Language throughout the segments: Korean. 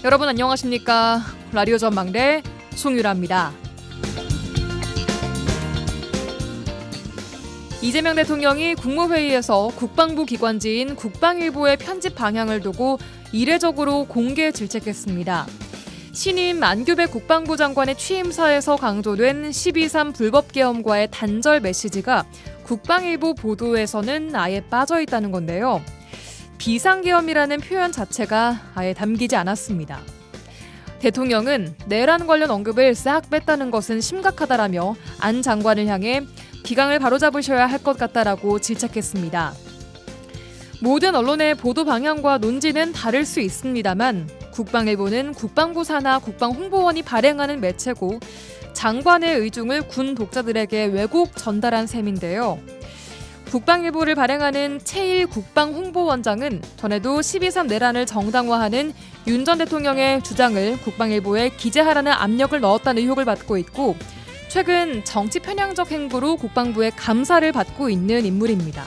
여러분 안녕하십니까? 라디오 전망대 송유라입니다. 이재명 대통령이 국무회의에서 국방부 기관지인 국방일보의 편집 방향을 두고 이례적으로 공개 질책했습니다. 신임 안규백 국방부 장관의 취임사에서 강조된 12.3 불법계엄과의 단절 메시지가 국방일보 보도에서는 아예 빠져 있다는 건데요. 비상계엄이라는 표현 자체가 아예 담기지 않았습니다. 대통령은 내란 관련 언급을 싹 뺐다는 것은 심각하다라며 안 장관을 향해 기강을 바로잡으셔야 할 것 같다라고 질책했습니다. 모든 언론의 보도 방향과 논지는 다를 수 있습니다만 국방일보는 국방부 산하 국방홍보원이 발행하는 매체고 장관의 의중을 군 독자들에게 왜곡 전달한 셈인데요. 국방일보를 발행하는 최일 국방홍보원장은 전에도 12.3 내란을 정당화하는 윤 전 대통령의 주장을 국방일보에 기재하라는 압력을 넣었다는 의혹을 받고 있고 최근 정치 편향적 행보로 국방부의 감사를 받고 있는 인물입니다.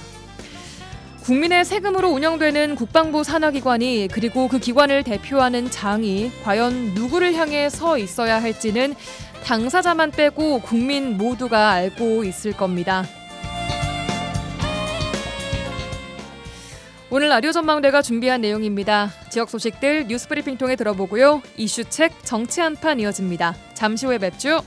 국민의 세금으로 운영되는 국방부 산하기관이 그리고 그 기관을 대표하는 장이 과연 누구를 향해 서 있어야 할지는 당사자만 빼고 국민 모두가 알고 있을 겁니다. 오늘 라디오 전망대가 준비한 내용입니다. 지역 소식들 뉴스브리핑 통해 들어보고요. 이슈책 정치 한판 이어집니다. 잠시 후에 뵙죠.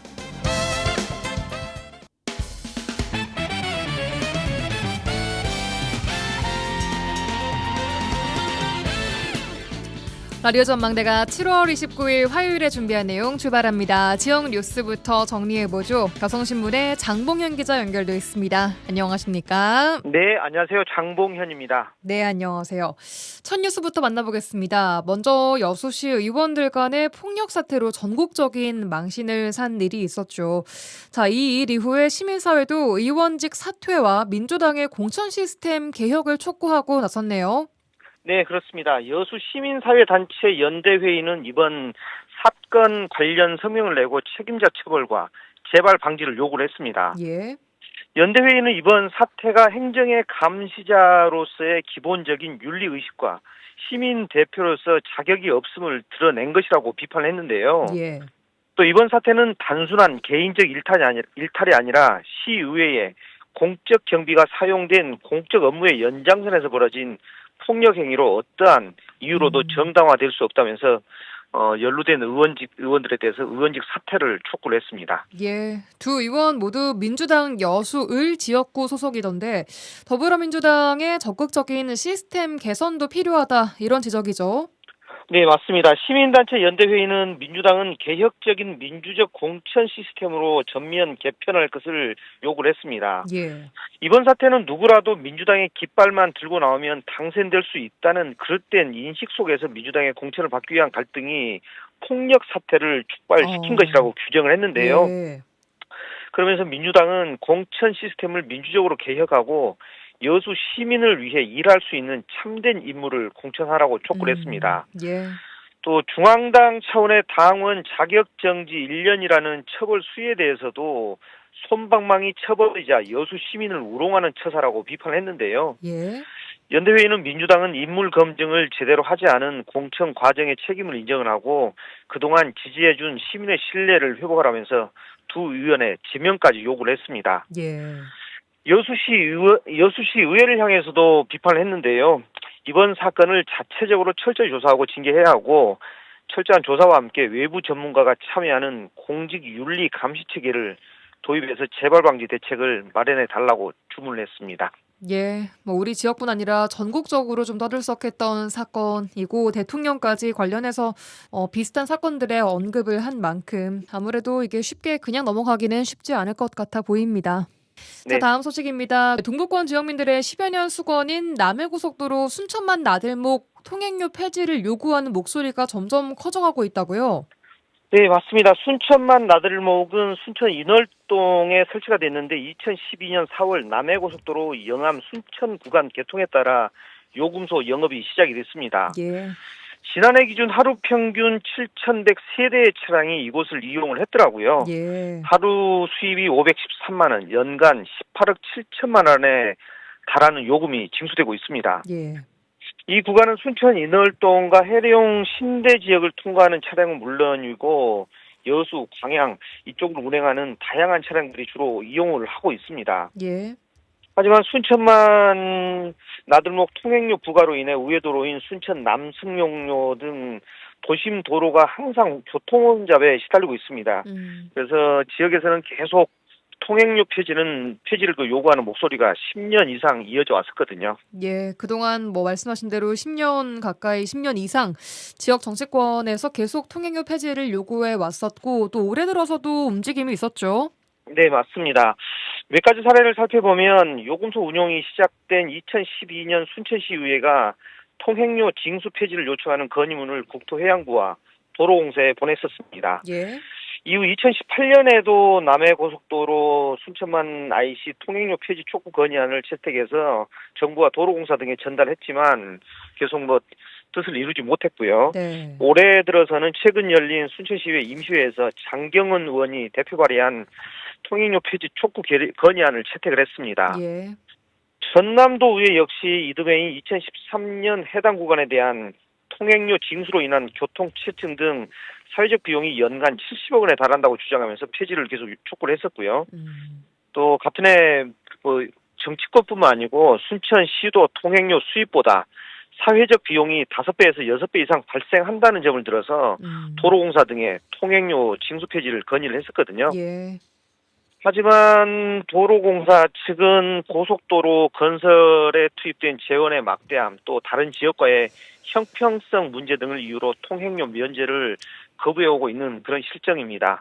라디오 전망대가 7월 29일 화요일에 준비한 내용 출발합니다. 지역 뉴스부터 정리해보죠. 여성신문의 장봉현 기자 연결돼 있습니다. 안녕하십니까? 네, 안녕하세요. 장봉현입니다. 네, 안녕하세요. 첫 뉴스부터 만나보겠습니다. 먼저 여수시 의원들 간의 폭력 사태로 전국적인 망신을 산 일이 있었죠. 자, 이 일 이후에 시민사회도 의원직 사퇴와 민주당의 공천 시스템 개혁을 촉구하고 나섰네요. 네, 그렇습니다. 여수 시민사회단체 연대회의는 이번 사건 관련 성명을 내고 책임자 처벌과 재발 방지를 요구를 했습니다. 예. 연대회의는 이번 사태가 행정의 감시자로서의 기본적인 윤리의식과 시민 대표로서 자격이 없음을 드러낸 것이라고 비판했는데요. 예. 또 이번 사태는 단순한 개인적 일탈이 아니라 시의회의 공적 경비가 사용된 공적 업무의 연장선에서 벌어진 폭력 행위로 어떠한 이유로도 정당화될 수 없다면서 연루된 의원들에 대해서 의원직 사퇴를 촉구를 했습니다. 예, 두 의원 모두 민주당 여수을 지역구 소속이던데 더불어민주당의 적극적인 시스템 개선도 필요하다 이런 지적이죠. 네, 맞습니다. 시민단체 연대회의는 민주당은 개혁적인 민주적 공천 시스템으로 전면 개편할 것을 요구를 했습니다. 예. 이번 사태는 누구라도 민주당의 깃발만 들고 나오면 당선될 수 있다는 그릇된 인식 속에서 민주당의 공천을 받기 위한 갈등이 폭력 사태를 촉발시킨 것이라고 규정을 했는데요. 예. 그러면서 민주당은 공천 시스템을 민주적으로 개혁하고 여수 시민을 위해 일할 수 있는 참된 인물을 공천하라고 촉구를 했습니다. 예. 또 중앙당 차원의 당원 자격정지 1년이라는 처벌 수위에 대해서도 솜방망이 처벌이자 여수 시민을 우롱하는 처사라고 비판했는데요. 예. 연대회의는 민주당은 인물 검증을 제대로 하지 않은 공천 과정의 책임을 인정을 하고 그동안 지지해준 시민의 신뢰를 회복하라면서 두 의원의 제명까지 요구를 했습니다. 예. 여수시 의회를 향해서도 비판을 했는데요. 이번 사건을 자체적으로 철저히 조사하고 징계해야 하고 철저한 조사와 함께 외부 전문가가 참여하는 공직윤리 감시 체계를 도입해서 재발 방지 대책을 마련해 달라고 주문을 했습니다. 예, 우리 지역뿐 아니라 전국적으로 좀 떠들썩했던 사건이고 대통령까지 관련해서 비슷한 사건들의 언급을 한 만큼 아무래도 이게 쉽게 그냥 넘어가기는 쉽지 않을 것 같아 보입니다. 네. 자, 다음 소식입니다. 동부권 지역민들의 10여 년 수건인 남해고속도로 순천만 나들목 통행료 폐지를 요구하는 목소리가 점점 커져가고 있다고요? 네, 맞습니다. 순천만 나들목은 순천 인월동에 설치가 됐는데 2012년 4월 남해고속도로 영암 순천 구간 개통에 따라 요금소 영업이 시작이 됐습니다. 예. 지난해 기준 하루 평균 7,100세대의 차량이 이곳을 이용을 했더라고요. 예. 하루 수입이 513만 원, 연간 18억 7천만 원에 달하는 요금이 징수되고 있습니다. 예. 이 구간은 순천 인월동과 해령 신대 지역을 통과하는 차량은 물론이고 여수, 광양 이쪽으로 운행하는 다양한 차량들이 주로 이용을 하고 있습니다. 예. 하지만 순천만 나들목 통행료 부과로 인해 우회도로인 순천 남승용로 등 도심 도로가 항상 교통 혼잡에 시달리고 있습니다. 그래서 지역에서는 계속 통행료 폐지를 요구하는 목소리가 10년 이상 이어져 왔었거든요. 예, 그동안 뭐 말씀하신 대로 10년 가까이 10년 이상 지역 정치권에서 계속 통행료 폐지를 요구해 왔었고 또 올해 들어서도 움직임이 있었죠. 네, 맞습니다. 몇 가지 사례를 살펴보면 요금소 운용이 시작된 2012년 순천시의회가 통행료 징수 폐지를 요청하는 건의문을 국토해양부와 도로공사에 보냈었습니다. 예. 이후 2018년에도 남해고속도로 순천만 IC 통행료 폐지 촉구 건의안을 채택해서 정부와 도로공사 등에 전달했지만 계속 뜻을 이루지 못했고요. 네. 올해 들어서는 최근 열린 순천시의회 임시회에서 장경은 의원이 대표 발의한 통행료 폐지 촉구 건의안을 채택을 했습니다. 예. 전남도의회 역시 이듬해인 2013년 해당 구간에 대한 통행료 징수로 인한 교통체증 등 사회적 비용이 연간 70억 원에 달한다고 주장하면서 폐지를 계속 촉구를 했었고요. 또 같은 해 정치권뿐만 아니고 순천시도 통행료 수입보다 사회적 비용이 5배에서 6배 이상 발생한다는 점을 들어서 도로공사 등의 통행료 징수 폐지를 건의를 했었거든요. 예. 하지만 도로공사 측은 고속도로 건설에 투입된 재원의 막대함 또 다른 지역과의 형평성 문제 등을 이유로 통행료 면제를 거부해오고 있는 그런 실정입니다.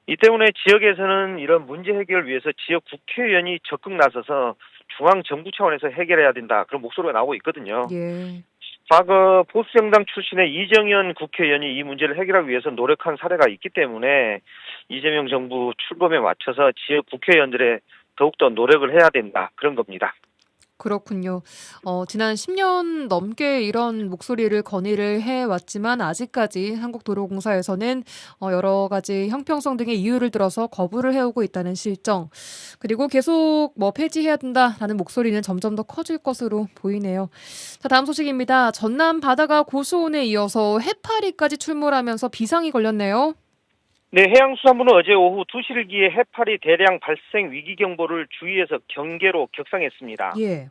이 때문에 지역에서는 이런 문제 해결을 위해서 지역 국회의원이 적극 나서서 중앙정부 차원에서 해결해야 된다 그런 목소리가 나오고 있거든요. 예. 과거 보수정당 출신의 이정현 국회의원이 이 문제를 해결하기 위해서 노력한 사례가 있기 때문에 이재명 정부 출범에 맞춰서 지역 국회의원들의 더욱더 노력을 해야 된다 그런 겁니다. 그렇군요. 지난 10년 넘게 이런 목소리를 건의를 해왔지만 아직까지 한국도로공사에서는 여러 가지 형평성 등의 이유를 들어서 거부를 해오고 있다는 실정. 그리고 계속 폐지해야 된다라는 목소리는 점점 더 커질 것으로 보이네요. 자, 다음 소식입니다. 전남 바다가 고수온에 이어서 해파리까지 출몰하면서 비상이 걸렸네요. 네, 해양수산부는 어제 오후 2시를 기해 해파리 대량 발생 위기경보를 주의에서 경계로 격상했습니다. 예.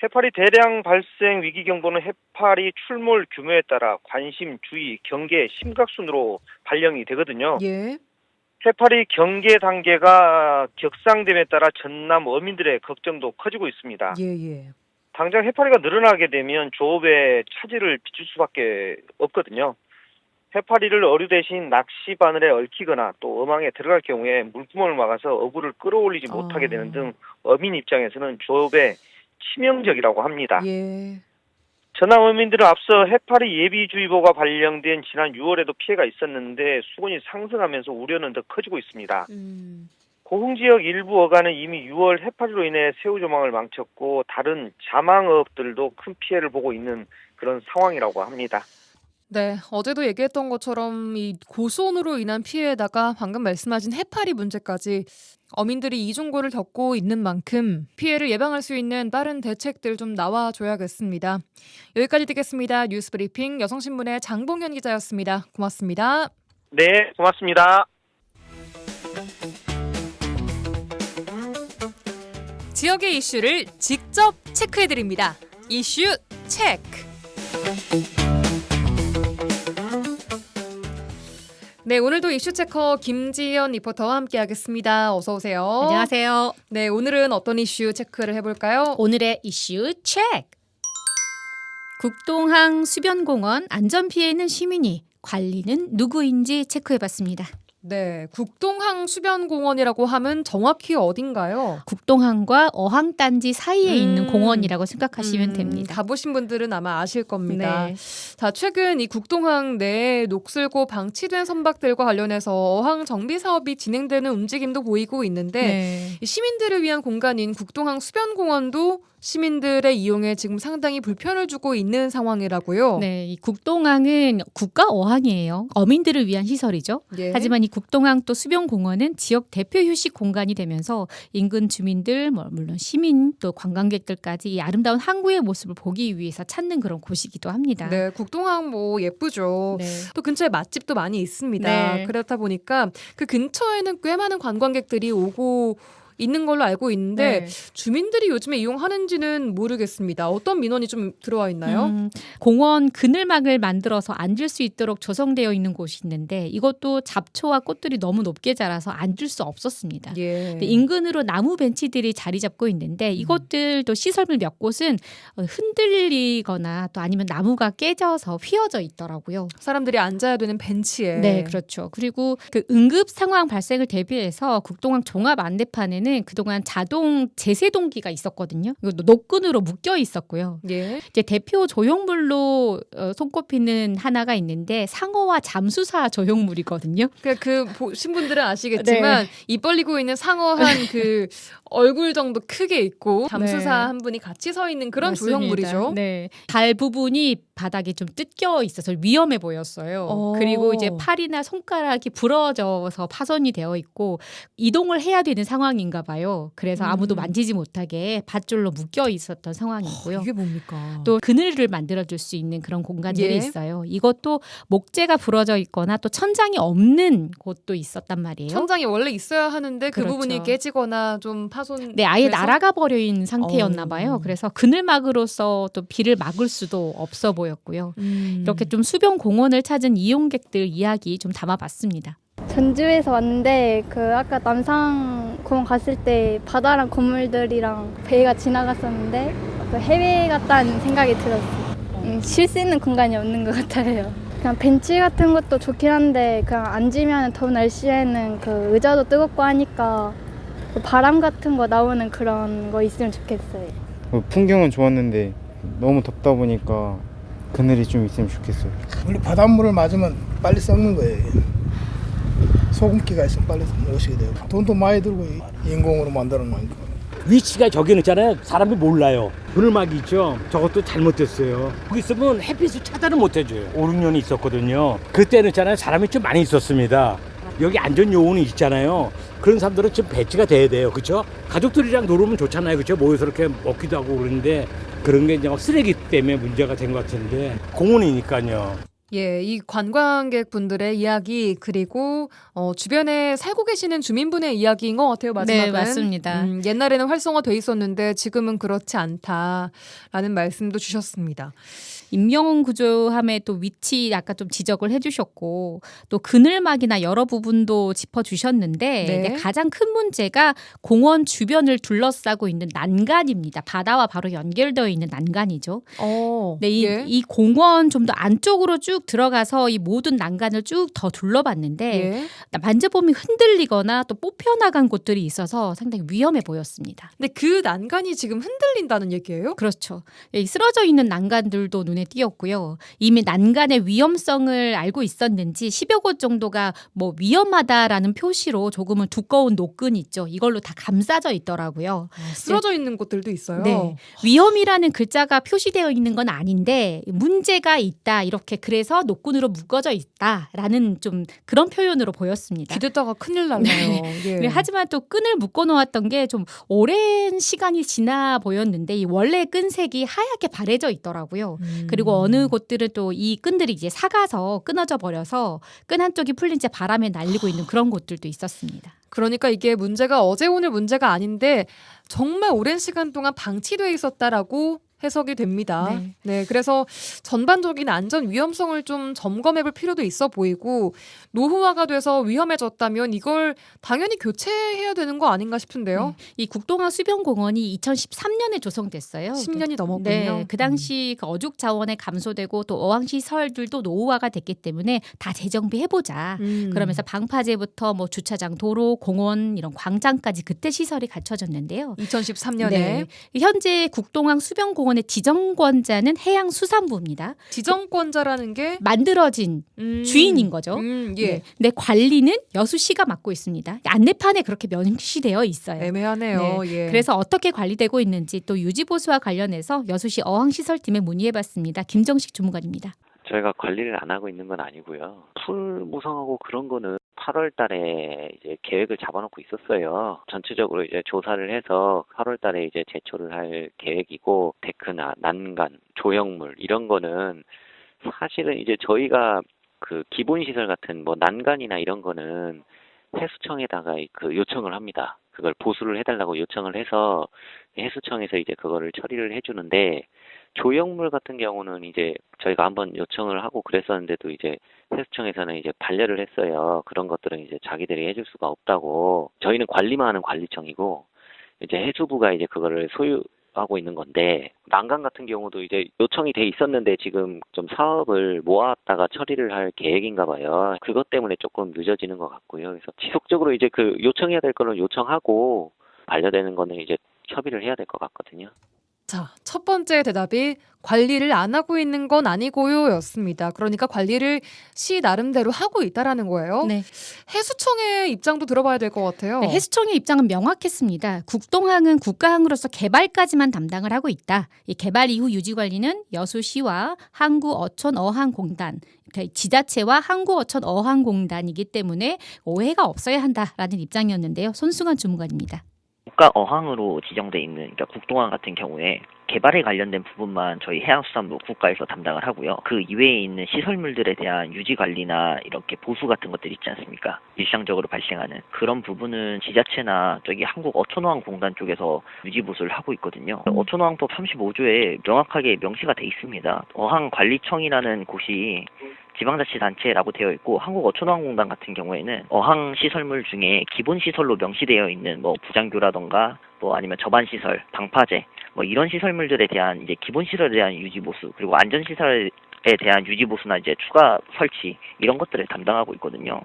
해파리 대량 발생 위기경보는 해파리 출몰 규모에 따라 관심, 주의, 경계, 심각순으로 발령이 되거든요. 예. 해파리 경계 단계가 격상됨에 따라 전남 어민들의 걱정도 커지고 있습니다. 예. 당장 해파리가 늘어나게 되면 조업에 차질을 빚을 수밖에 없거든요. 해파리를 어류 대신 낚시 바늘에 얽히거나 또 어망에 들어갈 경우에 물구멍을 막아서 어부를 끌어올리지 못하게 되는 등 어민 입장에서는 조업에 치명적이라고 합니다. 예. 전남 어민들은 앞서 해파리 예비주의보가 발령된 지난 6월에도 피해가 있었는데 수온이 상승하면서 우려는 더 커지고 있습니다. 고흥 지역 일부 어간은 이미 6월 해파리로 인해 새우조망을 망쳤고 다른 자망어업들도 큰 피해를 보고 있는 그런 상황이라고 합니다. 네, 어제도 얘기했던 것처럼 이 고수온으로 인한 피해에다가 방금 말씀하신 해파리 문제까지 어민들이 이중고를 겪고 있는 만큼 피해를 예방할 수 있는 다른 대책들 좀 나와줘야겠습니다. 여기까지 듣겠습니다. 뉴스브리핑 여성신문의 장봉현 기자였습니다. 고맙습니다. 네, 고맙습니다. 지역의 이슈를 직접 체크해드립니다. 이슈 체크. 네, 오늘도 이슈체커 김지연 리포터와 함께하겠습니다. 어서 오세요. 안녕하세요. 네, 오늘은 어떤 이슈 체크를 해볼까요? 오늘의 이슈 체크. 국동항 수변공원 안전피해는 시민이, 관리는 누구인지 체크해봤습니다. 네, 국동항 수변공원이라고 하면 정확히 어딘가요? 국동항과 어항단지 사이에 있는 공원이라고 생각하시면 됩니다. 가보신 분들은 아마 아실 겁니다. 네. 자, 최근 이 국동항 내에 녹슬고 방치된 선박들과 관련해서 어항 정비 사업이 진행되는 움직임도 보이고 있는데 네. 이 시민들을 위한 공간인 국동항 수변공원도 시민들의 이용에 지금 상당히 불편을 주고 있는 상황이라고요. 네, 이 국동항은 국가 어항이에요. 어민들을 위한 시설이죠. 예. 하지만 이 국동항 또 수변공원은 지역 대표 휴식 공간이 되면서 인근 주민들, 물론 시민 또 관광객들까지 이 아름다운 항구의 모습을 보기 위해서 찾는 그런 곳이기도 합니다. 네, 국동항 뭐 예쁘죠. 네. 또 근처에 맛집도 많이 있습니다. 네. 그렇다 보니까 그 근처에는 꽤 많은 관광객들이 오고 있는 걸로 알고 있는데 네. 주민들이 요즘에 이용하는지는 모르겠습니다. 어떤 민원이 좀 들어와 있나요? 공원 그늘막을 만들어서 앉을 수 있도록 조성되어 있는 곳이 있는데 이것도 잡초와 꽃들이 너무 높게 자라서 앉을 수 없었습니다. 예. 근데 인근으로 나무 벤치들이 자리 잡고 있는데 이것들도 시설물 몇 곳은 흔들리거나 또 아니면 나무가 깨져서 휘어져 있더라고요. 사람들이 앉아야 되는 벤치에. 네, 그렇죠. 그리고 그 응급 상황 발생을 대비해서 국동항 종합 안내판에는 그동안 자동 제세동기가 있었거든요. 이거 노끈으로 묶여 있었고요. 예. 이제 대표 조형물로 손꼽히는 하나가 있는데 상어와 잠수사 조형물이거든요. 그 보신 분들은 아시겠지만 네. 입 벌리고 있는 상어 한 그 얼굴 정도 크게 있고 잠수사 네. 한 분이 같이 서 있는 그런 맞습니다. 조형물이죠. 네. 발 부분이 바닥에 좀 뜯겨 있어서 위험해 보였어요. 그리고 이제 팔이나 손가락이 부러져서 파손이 되어 있고 이동을 해야 되는 상황인가 봐요. 그래서 아무도 만지지 못하게 밧줄로 묶여 있었던 상황이고요. 이게 뭡니까? 또 그늘을 만들어줄 수 있는 그런 공간들이 예. 있어요. 이것도 목재가 부러져 있거나 또 천장이 없는 곳도 있었단 말이에요. 천장이 원래 있어야 하는데 그 그렇죠. 부분이 깨지거나 좀 파손. 네, 아예 돼서? 날아가 버린 상태였나 봐요. 그래서 그늘막으로서 또 비를 막을 수도 없어 보였고요. 이렇게 좀 수변 공원을 찾은 이용객들 이야기 좀 담아봤습니다. 전주에서 왔는데 그 아까 남산공원 갔을 때 바다랑 건물들이랑 배가 지나갔었는데 그 해외 같다는 생각이 들었어요. 쉴 수 있는 공간이 없는 것 같아요. 그냥 벤치 같은 것도 좋긴 한데 그냥 앉으면 더운 날씨에는 그 의자도 뜨겁고 하니까 그 바람 같은 거 나오는 그런 거 있으면 좋겠어요. 풍경은 좋았는데 너무 덥다 보니까 그늘이 좀 있으면 좋겠어요. 원래 바닷물을 맞으면 빨리 썩는 거예요. 소금기가 있으면 빨리 오시게 돼요. 돈도 많이 들고 인공으로 만들어 놓으니까. 위치가 저기는 있잖아요. 사람이 몰라요. 그늘막이 있죠. 저것도 잘못됐어요. 거기 있으면 햇빛을 차단을 못 해줘요. 5, 6년이 있었거든요. 그때는 있잖아요. 사람이 좀 많이 있었습니다. 여기 안전요원이 있잖아요. 그런 사람들은 좀 배치가 돼야 돼요. 그렇죠? 가족들이랑 놀으면 좋잖아요. 그렇죠? 모여서 이렇게 먹기도 하고 그러는데 그런 게 이제 막 쓰레기 때문에 문제가 된 것 같은데 공원이니까요. 예, 이 관광객 분들의 이야기 그리고 주변에 살고 계시는 주민분의 이야기인 것 같아요. 마지막은. 네, 맞습니다. 옛날에는 활성화돼 있었는데 지금은 그렇지 않다라는 말씀도 주셨습니다. 임명원 구조함의 또 위치 아까 좀 지적을 해주셨고 또 그늘막이나 여러 부분도 짚어주셨는데 네. 이제 가장 큰 문제가 공원 주변을 둘러싸고 있는 난간입니다. 바다와 바로 연결되어 있는 난간이죠. 네, 예. 이 공원 좀 더 안쪽으로 쭉 들어가서 이 모든 난간을 쭉 더 둘러봤는데 예. 만져보면 흔들리거나 또 뽑혀나간 곳들이 있어서 상당히 위험해 보였습니다. 근데 그 난간이 지금 흔들린다는 얘기예요? 그렇죠. 이 쓰러져 있는 난간들도 눈에 띄었고요. 이미 난간의 위험성을 알고 있었는지 10여 곳 정도가 뭐 위험하다라는 표시로 조금은 두꺼운 노끈이 있죠. 이걸로 다 감싸져 있더라고요. 쓰러져 있는 곳들도 있어요. 네. 위험이라는 글자가 표시되어 있는 건 아닌데 문제가 있다. 이렇게 그래서 노끈으로 묶어져 있다라는 좀 그런 표현으로 보였습니다. 기대다가 큰일 날라요. 예. 네, 하지만 또 끈을 묶어 놓았던 게 좀 오랜 시간이 지나 보였는데 이 원래 끈색이 하얗게 바래져 있더라고요. 그리고 어느 곳들은 또 이 끈들이 이제 삭아서 끊어져 버려서 끈 한쪽이 풀린 채 바람에 날리고 있는 그런 곳들도 있었습니다. 그러니까 이게 문제가 어제 오늘 문제가 아닌데 정말 오랜 시간 동안 방치돼 있었다라고 해석이 됩니다. 네. 네, 그래서 전반적인 안전 위험성을 좀 점검해볼 필요도 있어 보이고 노후화가 돼서 위험해졌다면 이걸 당연히 교체해야 되는 거 아닌가 싶은데요. 이 국동항 수변공원이 2013년에 조성됐어요. 10년이 넘었군요. 네, 그 당시 그 어죽 자원에 감소되고 또 어항 시설들도 노후화가 됐기 때문에 다 재정비해보자. 그러면서 방파제부터 뭐 주차장, 도로, 공원 이런 광장까지 그때 시설이 갖춰졌는데요. 2013년에 네. 현재 국동항 수변공원 국방공원의 지정권자는 해양수산부입니다. 지정권자라는 게 만들어진 주인인 거죠. 예. 네. 근데 관리는 여수시가 맡고 있습니다. 안내판에 그렇게 명시되어 있어요. 애매하네요. 예. 그래서 어떻게 관리되고 있는지 또 유지보수와 관련해서 여수시 어항시설팀에 문의해봤습니다. 김정식 주무관입니다. 저희가 관리를 안 하고 있는 건 아니고요. 풀 무성하고 그런 거는 8월 달에 이제 계획을 잡아놓고 있었어요. 전체적으로 이제 조사를 해서 8월 달에 이제 제초를 할 계획이고, 데크나 난간, 조형물 이런 거는 사실은 이제 저희가 그 기본 시설 같은 뭐 난간이나 이런 거는 해수청에다가 그 요청을 합니다. 그걸 보수를 해달라고 요청을 해서 해수청에서 이제 그거를 처리를 해주는데, 조형물 같은 경우는 이제 저희가 한번 요청을 하고 그랬었는데도 이제 해수청에서는 이제 반려를 했어요. 그런 것들은 이제 자기들이 해줄 수가 없다고. 저희는 관리만 하는 관리청이고, 이제 해수부가 이제 그거를 소유하고 있는 건데, 난간 같은 경우도 이제 요청이 돼 있었는데 지금 좀 사업을 모았다가 처리를 할 계획인가 봐요. 그것 때문에 조금 늦어지는 것 같고요. 그래서 지속적으로 이제 그 요청해야 될 거는 요청하고, 반려되는 거는 이제 협의를 해야 될 것 같거든요. 자, 첫 번째 대답이 관리를 안 하고 있는 건 아니고요 였습니다. 그러니까 관리를 시 나름대로 하고 있다라는 거예요. 네. 해수청의 입장도 들어봐야 될 것 같아요. 네, 해수청의 입장은 명확했습니다. 국동항은 국가항으로서 개발까지만 담당을 하고 있다. 이 개발 이후 유지 관리는 여수시와 항구어촌어항공단, 그러니까 지자체와 항구어촌어항공단이기 때문에 오해가 없어야 한다라는 입장이었는데요. 손승환 주무관입니다. 국가 어항으로 지정돼 있는, 그러니까 국동항 같은 경우에 개발에 관련된 부분만 저희 해양수산부 국가에서 담당을 하고요. 그 이외에 있는 시설물들에 대한 유지 관리나 이렇게 보수 같은 것들 있지 않습니까? 일상적으로 발생하는 그런 부분은 지자체나 저기 한국어촌어항공단 쪽에서 유지 보수를 하고 있거든요. 어촌어항법 35조에 명확하게 명시가 돼 있습니다. 어항관리청이라는 곳이 지방자치단체라고 되어 있고, 한국어촌어항공단 같은 경우에는 어항 시설물 중에 기본 시설로 명시되어 있는 뭐 부장교라던가 뭐 아니면 저반 시설, 방파제 뭐 이런 시설물들에 대한 이제 기본 시설에 대한 유지 보수, 그리고 안전 시설에 대한 유지 보수나 이제 추가 설치 이런 것들을 담당하고 있거든요.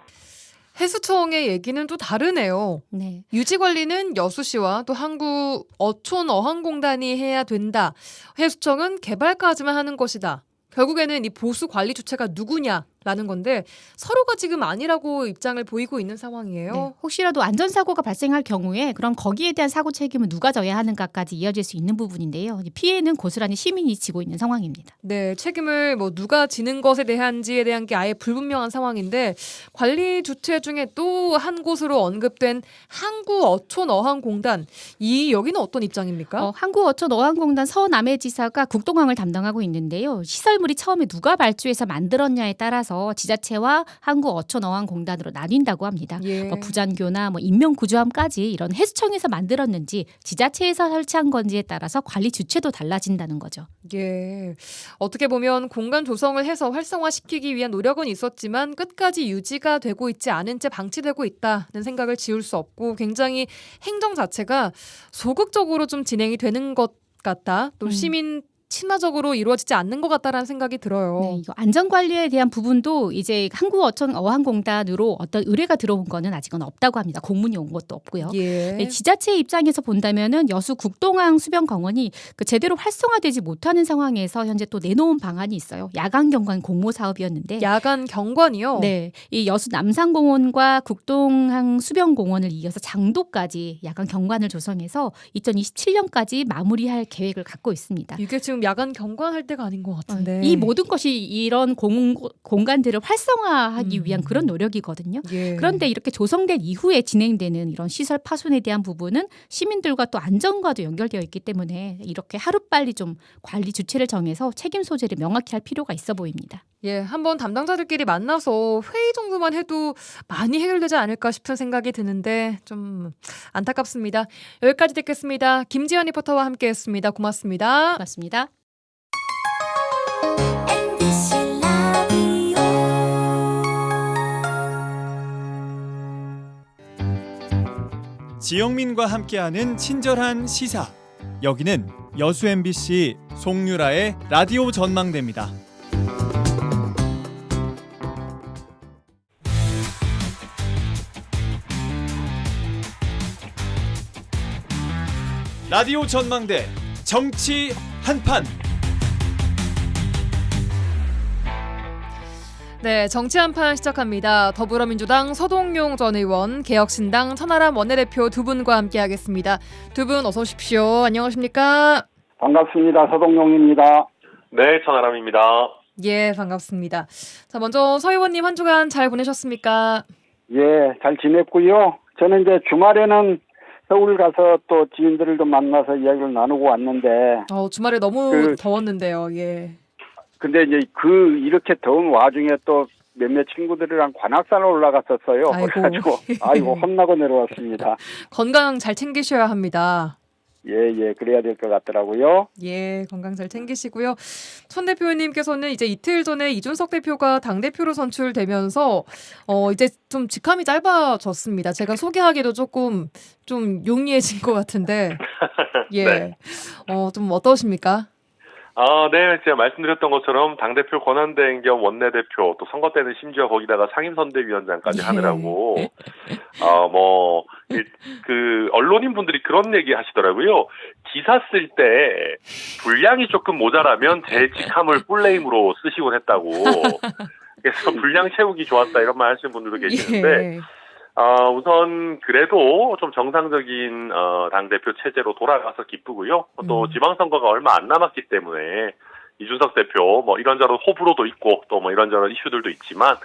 해수청의 얘기는 또 다르네요. 네. 유지 관리는 여수시와 또 한국어촌어항공단이 해야 된다. 해수청은 개발까지만 하는 것이다. 결국에는 이 보수 관리 주체가 누구냐라는 건데 서로가 지금 아니라고 입장을 보이고 있는 상황이에요. 네, 혹시라도 안전사고가 발생할 경우에 그럼 거기에 대한 사고 책임은 누가 져야 하는가까지 이어질 수 있는 부분인데요. 피해는 고스란히 시민이 지고 있는 상황입니다. 네, 책임을 뭐 누가 지는 것에 대한지에 대한 게 아예 불분명한 상황인데, 관리 주체 중에 또 한 곳으로 언급된 항구어촌어항공단, 이 여기는 어떤 입장입니까? 항구어촌어항공단 서남해지사가 국동항을 담당하고 있는데요. 시설물이 처음에 누가 발주해서 만들었냐에 따라서 지자체와 항구어촌어항공단으로 나뉜다고 합니다. 예. 부잔교나 인명구조함까지 이런 해수청에서 만들었는지 지자체에서 설치한 건지에 따라서 관리 주체도 달라진다는 거죠. 예. 어떻게 보면 공간 조성을 해서 활성화시키기 위한 노력은 있었지만 끝까지 유지가 되고 있지 않은 채 방치되고 있다는 생각을 지울 수 없고, 굉장히 행정 자체가 소극적으로 좀 진행이 되는 것 같다. 또 시민 친화적으로 이루어지지 않는 것 같다라는 생각이 들어요. 네, 이거 안전관리에 대한 부분도 이제 한국어촌어항공단으로 어떤 의뢰가 들어온 거는 아직은 없다고 합니다. 공문이 온 것도 없고요. 예. 네, 지자체 입장에서 본다면은 여수 국동항 수변공원이 제대로 활성화되지 못하는 상황에서 현재 또 내놓은 방안이 있어요. 야간 경관 공모 사업이었는데. 야간 경관이요? 네, 이 여수 남산공원과 국동항 수변공원을 이어서 장도까지 야간 경관을 조성해서 2027년까지 마무리할 계획을 갖고 있습니다. 이게 지금 야간 경관할 때가 아닌 것 같은데. 이 모든 것이 이런 공간들을 활성화하기 위한 그런 노력이거든요. 예. 그런데 이렇게 조성된 이후에 진행되는 이런 시설 파손에 대한 부분은 시민들과 또 안전과도 연결되어 있기 때문에 이렇게 하루빨리 좀 관리 주체를 정해서 책임 소재를 명확히 할 필요가 있어 보입니다. 예, 한번 담당자들끼리 만나서 회의 정도만 해도 많이 해결되지 않을까 싶은 생각이 드는데 좀 안타깝습니다. 여기까지 듣겠습니다. 김지연 리포터와 함께했습니다. 고맙습니다. 고맙습니다. 지영민과 함께하는 친절한 시사. 여기는 여수 MBC 송유라의 라디오 전망대입니다. 라디오 전망대 정치 한판. 네, 정치 한판 시작합니다. 더불어민주당 서동용 전 의원, 개혁신당 천하람 원내대표 두 분과 함께하겠습니다. 두 분 어서 오십시오. 안녕하십니까? 반갑습니다. 서동용입니다. 네, 천하람입니다. 예, 반갑습니다. 자, 먼저 서 의원님 한 주간 잘 보내셨습니까? 예, 잘 지냈고요. 저는 이제 주말에는 서울 가서 또 지인들을 좀 만나서 이야기를 나누고 왔는데. 주말에 너무 더웠는데요. 예. 근데 이제 이렇게 더운 와중에 또 몇몇 친구들이랑 관악산을 올라갔었어요. 그래가지고 혼나고 내려왔습니다. 건강 잘 챙기셔야 합니다. 예, 그래야 될 것 같더라고요. 예, 건강 잘 챙기시고요. 천 대표님께서는 이제 이틀 전에 이준석 대표가 당대표로 선출되면서 이제 좀 직함이 짧아졌습니다. 제가 소개하기도 조금 좀 용이해진 것 같은데 예, 네. 좀 어떠십니까? 네, 제가 말씀드렸던 것처럼 당대표 권한대행 겸 원내대표, 또 선거 때는 심지어 거기다가 상임선대위원장까지 하느라고, 언론인 분들이 그런 얘기 하시더라고요. 기사 쓸 때 분량이 조금 모자라면 제 직함을 풀네임으로 쓰시곤 했다고. 그래서 분량 채우기 좋았다 이런 말 하시는 분들도 계시는데, 예. 우선 그래도 좀 정상적인 당대표 체제로 돌아가서 기쁘고요. 또 지방선거가 얼마 안 남았기 때문에 이준석 대표 이런저런 호불호도 있고 또 이런저런 이슈들도 있지만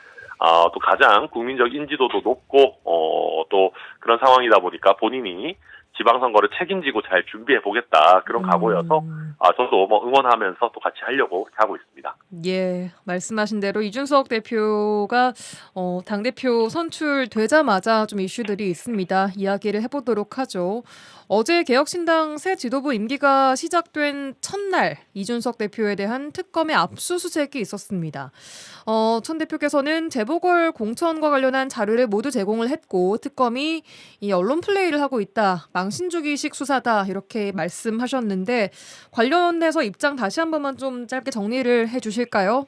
또 가장 국민적 인지도도 높고 또 그런 상황이다 보니까 본인이 지방선거를 책임지고 잘 준비해 보겠다 그런 각오여서 저도 응원하면서 또 같이 하려고 하고 있습니다. 예, 말씀하신 대로 이준석 대표가 당대표 선출되자마자 좀 이슈들이 있습니다. 이야기를 해보도록 하죠. 어제 개혁신당 새 지도부 임기가 시작된 첫날 이준석 대표에 대한 특검의 압수수색이 있었습니다. 천 대표께서는 재보궐 공천과 관련한 자료를 모두 제공을 했고 특검이 이 언론 플레이를 하고 있다. 망신주기식 수사다. 이렇게 말씀하셨는데 관련해서 입장 다시 한 번만 좀 짧게 정리를 해주실까요?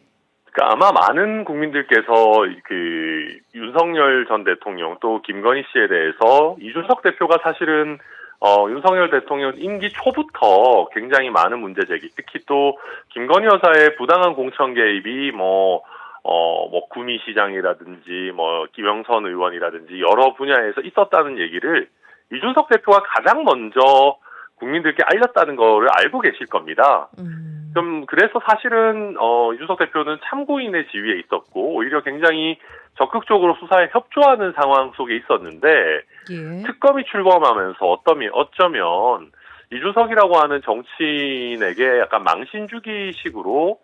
그러니까 아마 많은 국민들께서 윤석열 전 대통령 또 김건희 씨에 대해서 이준석 대표가 사실은 윤석열 대통령 임기 초부터 굉장히 많은 문제 제기, 특히 또 김건희 여사의 부당한 공천 개입이 구미시장이라든지 김영선 의원이라든지 여러 분야에서 있었다는 얘기를 이준석 대표가 가장 먼저 국민들께 알렸다는 거를 알고 계실 겁니다. 그래서 사실은 이준석 대표는 참고인의 지위에 있었고 오히려 굉장히 적극적으로 수사에 협조하는 상황 속에 있었는데 예. 특검이 출범하면서 어쩌면 이준석이라고 하는 정치인에게 약간 망신주기식으로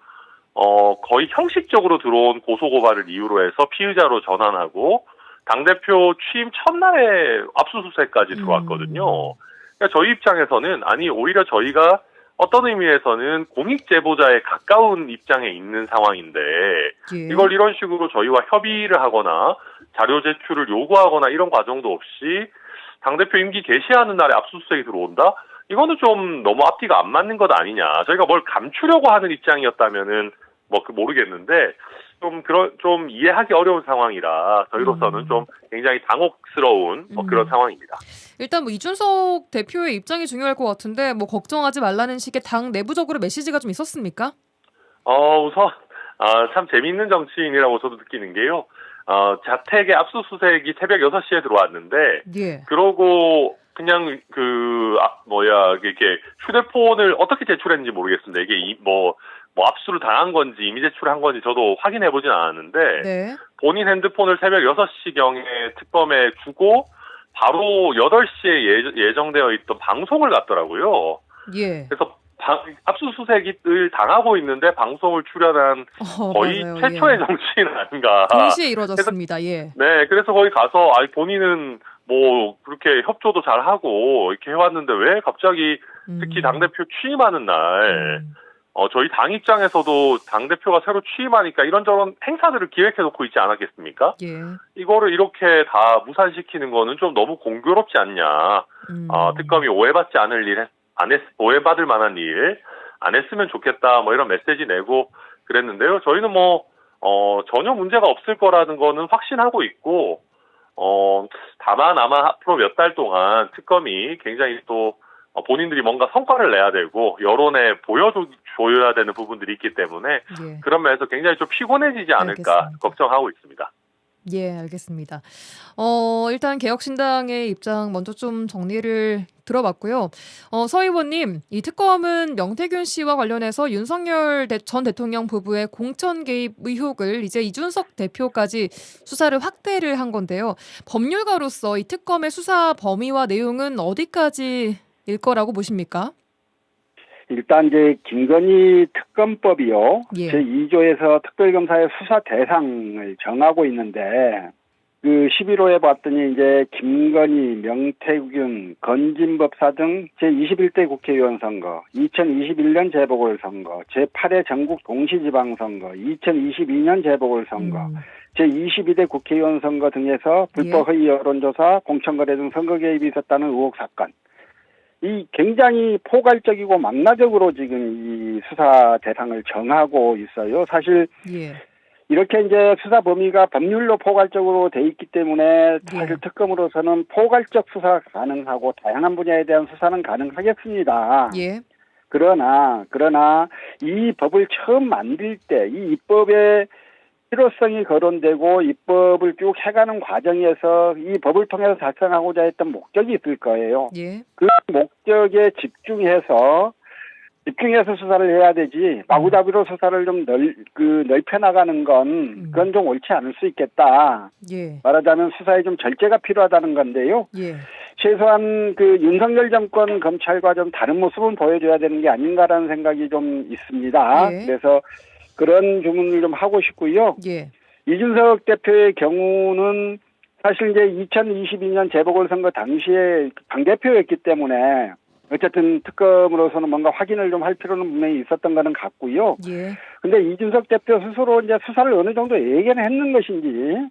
거의 형식적으로 들어온 고소고발을 이유로 해서 피의자로 전환하고 당대표 취임 첫날에 압수수색까지 들어왔거든요. 그러니까 저희 입장에서는 오히려 저희가 어떤 의미에서는 공익제보자에 가까운 입장에 있는 상황인데 이걸 이런 식으로 저희와 협의를 하거나 자료 제출을 요구하거나 이런 과정도 없이 당대표 임기 개시하는 날에 압수수색이 들어온다? 이거는 좀 너무 앞뒤가 안 맞는 것 아니냐. 저희가 뭘 감추려고 하는 입장이었다면은 모르겠는데 좀 이해하기 어려운 상황이라 저희로서는 좀 굉장히 당혹스러운 그런 상황입니다. 일단 이준석 대표의 입장이 중요할 것 같은데 걱정하지 말라는 식의 당 내부적으로 메시지가 좀 있었습니까? 우선 참 재미있는 정치인이라고 저도 느끼는 게요. 자택에 압수수색이 새벽 6시에 들어왔는데 예. 그러고 그냥 이렇게 휴대폰을 어떻게 제출했는지 모르겠습니다. 이게 압수를 당한 건지 이미 제출한 건지 저도 확인해 보진 않았는데 네. 본인 핸드폰을 새벽 6시경에 특검에 주고 바로 8시에 예정되어 있던 방송을 갔더라고요. 예. 그래서 압수수색을 당하고 있는데 방송을 출연한 거의 맞아요. 최초의 정치인 아닌가. 동시에 이루어졌습니다. 예. 네, 그래서 거기 가서 본인은 그렇게 협조도 잘하고 이렇게 해왔는데 왜 갑자기 특히 당대표 취임하는 날 저희 당 입장에서도 당대표가 새로 취임하니까 이런저런 행사들을 기획해놓고 있지 않았겠습니까? 예. 이거를 이렇게 다 무산시키는 거는 좀 너무 공교롭지 않냐. 특검이 오해받지 않을 일, 오해받을 만한 일 안 했으면 좋겠다. 이런 메시지 내고 그랬는데요. 저희는 전혀 문제가 없을 거라는 거는 확신하고 있고, 다만 아마 앞으로 몇 달 동안 특검이 굉장히 또 본인들이 뭔가 성과를 내야 되고 여론에 보여줘야 되는 부분들이 있기 때문에 예. 그런 면에서 굉장히 좀 피곤해지지 않을까 알겠습니다. 걱정하고 있습니다. 예, 알겠습니다. 일단 개혁신당의 입장 먼저 좀 정리를 들어봤고요. 서 의원님, 이 특검은 명태균 씨와 관련해서 윤석열 전 대통령 부부의 공천 개입 의혹을 이제 이준석 대표까지 수사를 확대를 한 건데요. 법률가로서 이 특검의 수사 범위와 내용은 어디까지일 거라고 보십니까? 일단 이제 김건희 특검법이요. 예. 제2조에서 특별검사의 수사 대상을 정하고 있는데 그 11호에 봤더니 이제 김건희, 명태균, 건진법사 등 제21대 국회의원 선거, 2021년 재보궐선거, 제8회 전국 동시지방선거, 2022년 재보궐선거, 제22대 국회의원 선거 등에서 불법 허위 여론조사, 공천거래 등 선거 개입이 있었다는 의혹 사건. 이 굉장히 포괄적이고 망라적으로 지금 이 수사 대상을 정하고 있어요. 사실 예. 이렇게 이제 수사 범위가 법률로 포괄적으로 돼 있기 때문에 사실 특검으로서는 포괄적 수사가 가능하고 다양한 분야에 대한 수사는 가능하겠습니다. 예. 그러나 이 법을 처음 만들 때 이 입법의 필요성이 거론되고 입법을 쭉 해가는 과정에서 이 법을 통해서 달성하고자 했던 목적이 있을 거예요. 예. 그 목적에 집중해서 수사를 해야 되지 마구잡이로 수사를 좀 넓혀 나가는 건 그건 좀 옳지 않을 수 있겠다. 예. 말하자면 수사에 좀 절제가 필요하다는 건데요. 예. 최소한 그 윤석열 정권 검찰과 좀 다른 모습은 보여줘야 되는 게 아닌가라는 생각이 좀 있습니다. 예. 그래서 그런 주문을 좀 하고 싶고요. 예. 이준석 대표의 경우는 사실 이제 2022년 재보궐선거 당시에 당대표였기 때문에 어쨌든 특검으로서는 뭔가 확인을 좀 할 필요는 분명히 있었던 거는 같고요. 예. 근데 이준석 대표 스스로 이제 수사를 어느 정도 예견했는 것인지,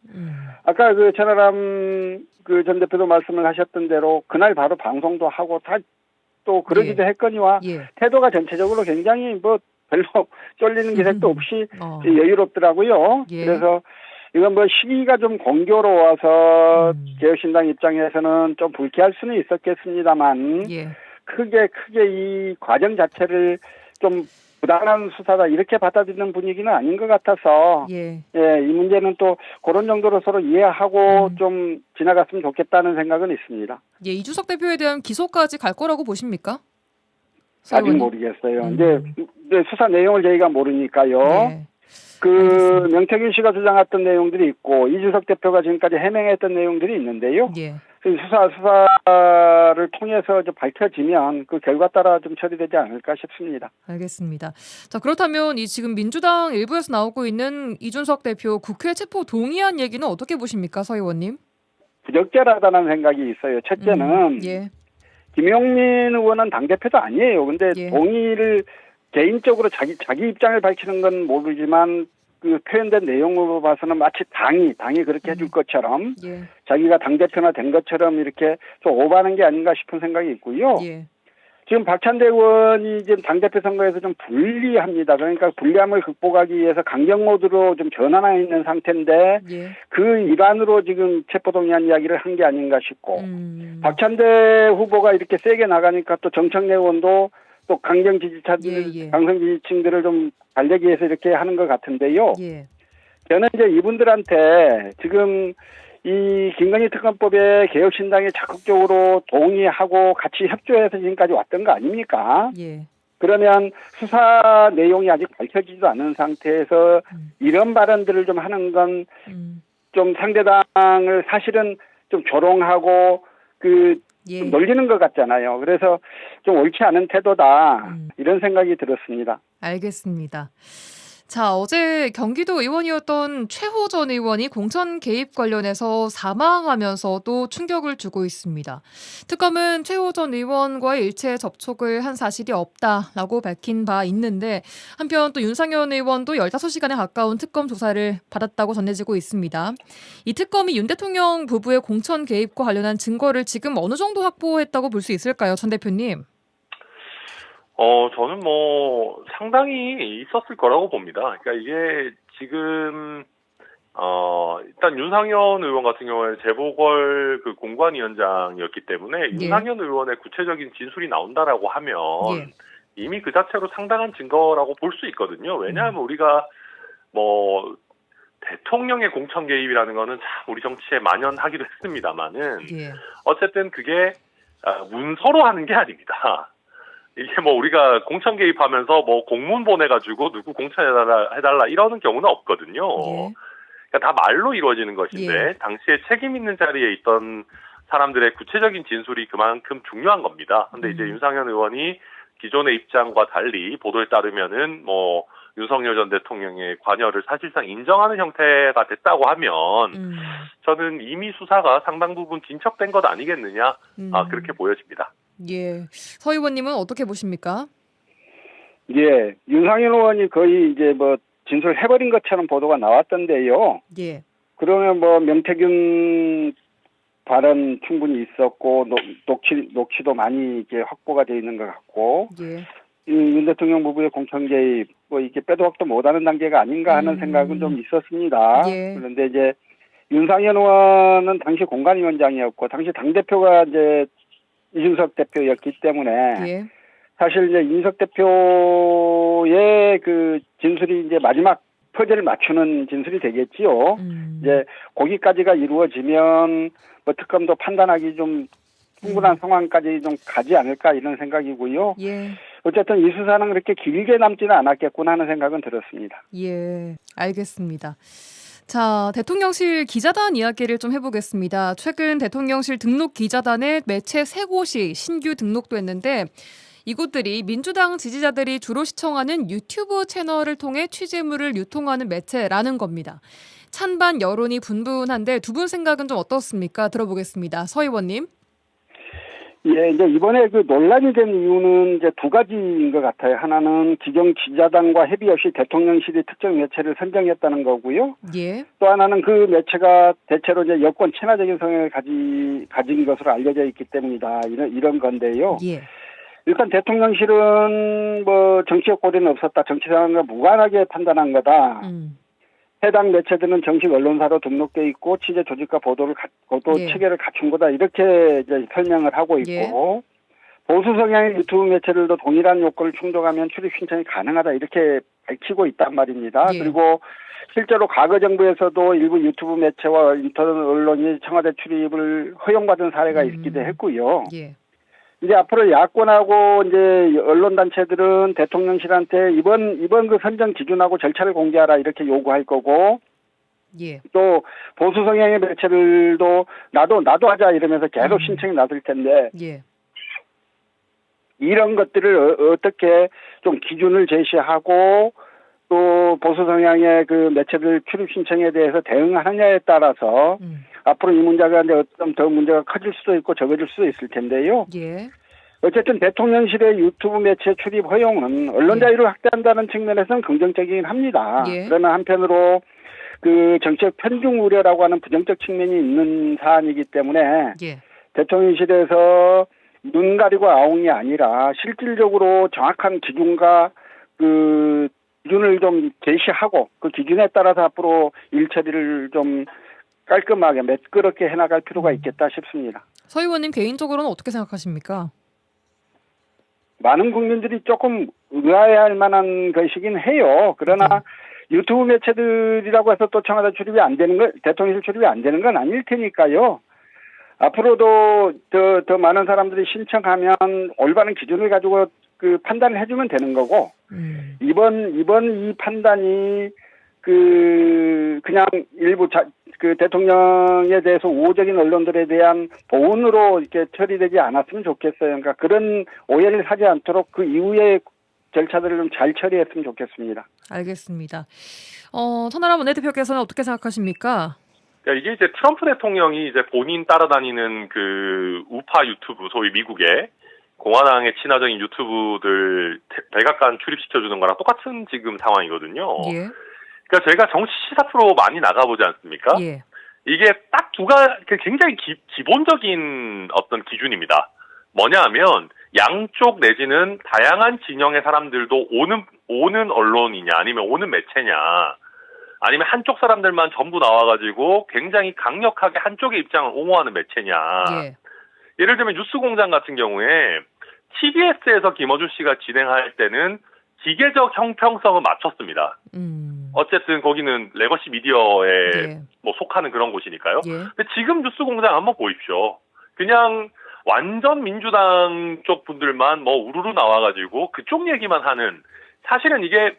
아까 그 천하람 그 전 대표도 말씀을 하셨던 대로 그날 바로 방송도 하고 다 또 그러기도 했거니와 태도가 전체적으로 굉장히 뭐 별로 쫄리는 기색도 없이 여유롭더라고요. 예. 그래서 이건 뭐 시기가 좀 공교로워서 개혁신당 입장에서는 좀 불쾌할 수는 있었겠습니다만 예. 크게 이 과정 자체를 좀 부당한 수사다 이렇게 받아들이는 분위기는 아닌 것 같아서 이 문제는 또 그런 정도로 서로 이해하고 좀 지나갔으면 좋겠다는 생각은 있습니다. 예, 이준석 대표에 대한 기소까지 갈 거라고 보십니까? 아직 모르겠어요. 이제 수사 내용을 저희가 모르니까요. 네. 그 명태균 씨가 주장했던 내용들이 있고 이준석 대표가 지금까지 해명했던 내용들이 있는데요. 예. 수사를 통해서 좀 밝혀지면 그 결과 따라 좀 처리되지 않을까 싶습니다. 알겠습니다. 자, 그렇다면 이 지금 민주당 일부에서 나오고 있는 이준석 대표 국회 체포 동의안 얘기는 어떻게 보십니까, 서 의원님? 부적절하다는 생각이 있어요. 첫째는 김용민 의원은 당대표도 아니에요. 근데 동의를 개인적으로 자기 입장을 밝히는 건 모르지만 그 표현된 내용으로 봐서는 마치 당이 그렇게 해줄 것처럼 자기가 당대표나 된 것처럼 이렇게 좀 오버하는 게 아닌가 싶은 생각이 있고요. 지금 박찬대 의원이 지금 당대표 선거에서 좀 불리합니다. 그러니까 불리함을 극복하기 위해서 강경 모드로 좀 전환해 있는 상태인데 그 일환으로 지금 체포동의안 이야기를 한 게 아닌가 싶고 박찬대 후보가 이렇게 세게 나가니까 또 정청래 의원도 또 강경 지지자들, 강성 지지층들을 좀 달래기 위해서 이렇게 하는 것 같은데요. 저는 이제 이분들한테 지금 이 김건희 특검법에 개혁신당이 적극적으로 동의하고 같이 협조해서 지금까지 왔던 거 아닙니까? 그러면 수사 내용이 아직 밝혀지지도 않은 상태에서 이런 발언들을 좀 하는 건 좀 상대당을 사실은 좀 조롱하고 좀 놀리는 것 같잖아요. 그래서 좀 옳지 않은 태도다 이런 생각이 들었습니다. 알겠습니다. 자, 어제 경기도 의원이었던 최호 전 의원이 공천 개입 관련해서 사망하면서도 충격을 주고 있습니다. 특검은 최호 전 의원과의 일체 접촉을 한 사실이 없다라고 밝힌 바 있는데 한편 또 윤상현 의원도 15시간에 가까운 특검 조사를 받았다고 전해지고 있습니다. 이 특검이 윤 대통령 부부의 공천 개입과 관련한 증거를 지금 어느 정도 확보했다고 볼 수 있을까요, 전 대표님? 저는 뭐 상당히 있었을 거라고 봅니다. 그러니까 이게 지금 일단 윤상현 의원 같은 경우에 재보궐 그 공관위원장이었기 때문에 윤상현 의원의 구체적인 진술이 나온다라고 하면 이미 그 자체로 상당한 증거라고 볼 수 있거든요. 왜냐하면 우리가 뭐 대통령의 공천 개입이라는 거는 참 우리 정치에 만연하기도 했습니다만은 어쨌든 그게 문서로 하는 게 아닙니다. 이게 뭐 우리가 공천 개입하면서 뭐 공문 보내가지고 누구 공천해달라 이러는 경우는 없거든요. 그러니까 다 말로 이루어지는 것인데 당시에 책임 있는 자리에 있던 사람들의 구체적인 진술이 그만큼 중요한 겁니다. 근데 이제 윤상현 의원이 기존의 입장과 달리 보도에 따르면은 뭐 윤석열 전 대통령의 관여를 사실상 인정하는 형태가 됐다고 하면 저는 이미 수사가 상당 부분 진척된 것 아니겠느냐 그렇게 보여집니다. 예, 서 의원님은 어떻게 보십니까? 예, 윤상현 의원이 거의 이제 뭐 진술해버린 것처럼 보도가 나왔던데요. 예. 그러면 뭐 명태균 발언 충분히 있었고 녹취도 많이 이제 확보가 되어 있는 것 같고. 윤 대통령 부부의 공천 개입 뭐 이렇게 빼도 박도 못하는 단계가 아닌가 하는 생각은 좀 있었습니다. 그런데 이제 윤상현 의원은 당시 공관위원장이었고 당시 당 대표가 이제 이준석 대표였기 때문에 사실 이제 이준석 대표의 그 진술이 이제 마지막 퍼즐을 맞추는 진술이 되겠지요. 이제 거기까지가 이루어지면 뭐 특검도 판단하기 좀 충분한 상황까지 좀 가지 않을까 이런 생각이고요. 어쨌든 이 수사는 그렇게 길게 남지는 않았겠구나 하는 생각은 들었습니다. 예, 알겠습니다. 자, 대통령실 기자단 이야기를 좀 해보겠습니다. 최근 대통령실 등록 기자단에 매체 3곳이 신규 등록도 했는데 이곳들이 민주당 지지자들이 주로 시청하는 유튜브 채널을 통해 취재물을 유통하는 매체라는 겁니다. 찬반 여론이 분분한데 두 분 생각은 좀 어떻습니까? 들어보겠습니다. 서 의원님. 예, 이제 이번에 그 논란이 된 이유는 이제 두 가지인 것 같아요. 하나는 기존 기자단과 협의 없이 대통령실이 특정 매체를 선정했다는 거고요. 또 하나는 그 매체가 대체로 이제 여권 친화적인 성향을 가진 것으로 알려져 있기 때문이다. 이런 건데요. 일단 대통령실은 뭐 정치적 고려는 없었다. 정치 상황과 무관하게 판단한 거다. 해당 매체들은 정식 언론사로 등록돼 있고 취재 조직과 보도 체계를 갖춘 거다 이렇게 이제 설명을 하고 있고 보수 성향의 유튜브 매체들도 동일한 요건을 충족하면 출입 신청이 가능하다 이렇게 밝히고 있단 말입니다. 그리고 실제로 과거 정부에서도 일부 유튜브 매체와 인터넷 언론이 청와대 출입을 허용받은 사례가 있기도 했고요. 이제 앞으로 야권하고 이제 언론단체들은 대통령실한테 이번 그 선정 기준하고 절차를 공개하라 이렇게 요구할 거고, 또 보수 성향의 매체들도 나도 하자 이러면서 계속 신청이 나설 텐데, 이런 것들을 어떻게 좀 기준을 제시하고 또 보수 성향의 그 매체들 출입 신청에 대해서 대응하느냐에 따라서 앞으로 이 문제가 이제 어떤 더 문제가 커질 수도 있고 적어질 수도 있을 텐데요. 어쨌든 대통령실의 유튜브 매체 출입 허용은 언론 자유를 확대한다는 측면에서는 긍정적이긴 합니다. 그러나 한편으로 그 정책 편중 우려라고 하는 부정적 측면이 있는 사안이기 때문에 대통령실에서 눈 가리고 아웅이 아니라 실질적으로 정확한 기준과 그 기준을 좀 제시하고 그 기준에 따라서 앞으로 일 처리를 좀 깔끔하게 매끄럽게 해나갈 필요가 있겠다 싶습니다. 서 의원님 개인적으로는 어떻게 생각하십니까? 많은 국민들이 조금 의아해할 만한 것이긴 해요. 그러나 유튜브 매체들이라고 해서 또 청와대 출입이 안 되는 건 대통령실 출입이 안 되는 건 아닐 테니까요. 앞으로도 더 많은 사람들이 신청하면 올바른 기준을 가지고 그 판단을 해주면 되는 거고 이번 이 판단이 그냥 일부 그 대통령에 대해서 우호적인 언론들에 대한 보훈으로 이렇게 처리되지 않았으면 좋겠어요. 그러니까 그런 오해를 사지 않도록 그 이후의 절차들을 좀 잘 처리했으면 좋겠습니다. 알겠습니다. 천하람 원내대표께서는 어떻게 생각하십니까? 이게 이제 트럼프 대통령이 이제 본인 따라다니는 그 우파 유튜브, 소위 미국의 공화당의 친화적인 유튜브들 백악관 출입시켜주는 거랑 똑같은 지금 상황이거든요. 그러니까 저희가 정치 시사 프로 많이 나가보지 않습니까? 이게 딱 굉장히 기본적인 어떤 기준입니다. 뭐냐 하면 양쪽 내지는 다양한 진영의 사람들도 오는 언론이냐 아니면 오는 매체냐 아니면 한쪽 사람들만 전부 나와가지고 굉장히 강력하게 한쪽의 입장을 옹호하는 매체냐. 예. 예를 들면 뉴스공장 같은 경우에 TBS에서 김어준 씨가 진행할 때는 기계적 형평성을 맞췄습니다. 어쨌든 거기는 레거시 미디어에 예. 뭐 속하는 그런 곳이니까요. 예. 근데 지금 뉴스공장 한번 보십시오. 그냥 완전 민주당 쪽 분들만 뭐 우르르 나와가지고 그쪽 얘기만 하는, 사실은 이게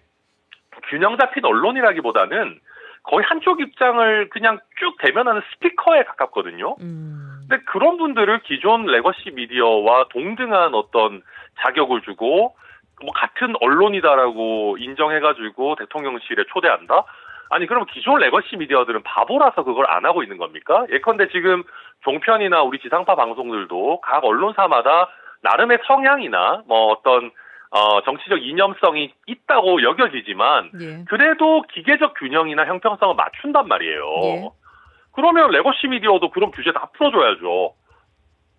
균형 잡힌 언론이라기보다는 거의 한쪽 입장을 그냥 쭉 대변하는 스피커에 가깝거든요. 근데 그런 분들을 기존 레거시 미디어와 동등한 어떤 자격을 주고 뭐 같은 언론이다라고 인정해가지고 대통령실에 초대한다? 아니 그럼 기존 레거시 미디어들은 바보라서 그걸 안 하고 있는 겁니까? 예컨대 지금 종편이나 우리 지상파 방송들도 각 언론사마다 나름의 성향이나 뭐 어떤 정치적 이념성이 있다고 여겨지지만 예. 그래도 기계적 균형이나 형평성을 맞춘단 말이에요. 예. 그러면 레거시 미디어도 그런 규제 다 풀어줘야죠.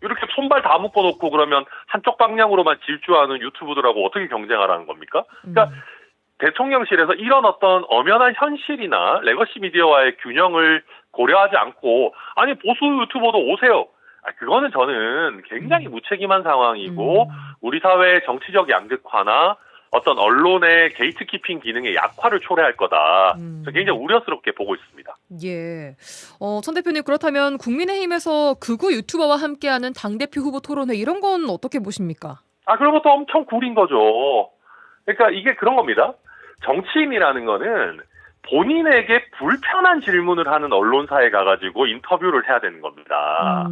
이렇게 손발 다 묶어놓고 그러면 한쪽 방향으로만 질주하는 유튜브들하고 어떻게 경쟁하라는 겁니까? 그러니까 대통령실에서 이런 어떤 엄연한 현실이나 레거시 미디어와의 균형을 고려하지 않고 아니 보수 유튜버도 오세요. 그거는 저는 굉장히 무책임한 상황이고 우리 사회의 정치적 양극화나 어떤 언론의 게이트키핑 기능의 약화를 초래할 거다. 저는 굉장히 우려스럽게 보고 있습니다. 예. 천 대표님, 그렇다면 국민의힘에서 극우 유튜버와 함께하는 당대표 후보 토론회 이런 건 어떻게 보십니까? 그런 것도 엄청 구린 거죠. 그러니까 이게 그런 겁니다. 정치인이라는 거는 본인에게 불편한 질문을 하는 언론사에 가가지고 인터뷰를 해야 되는 겁니다.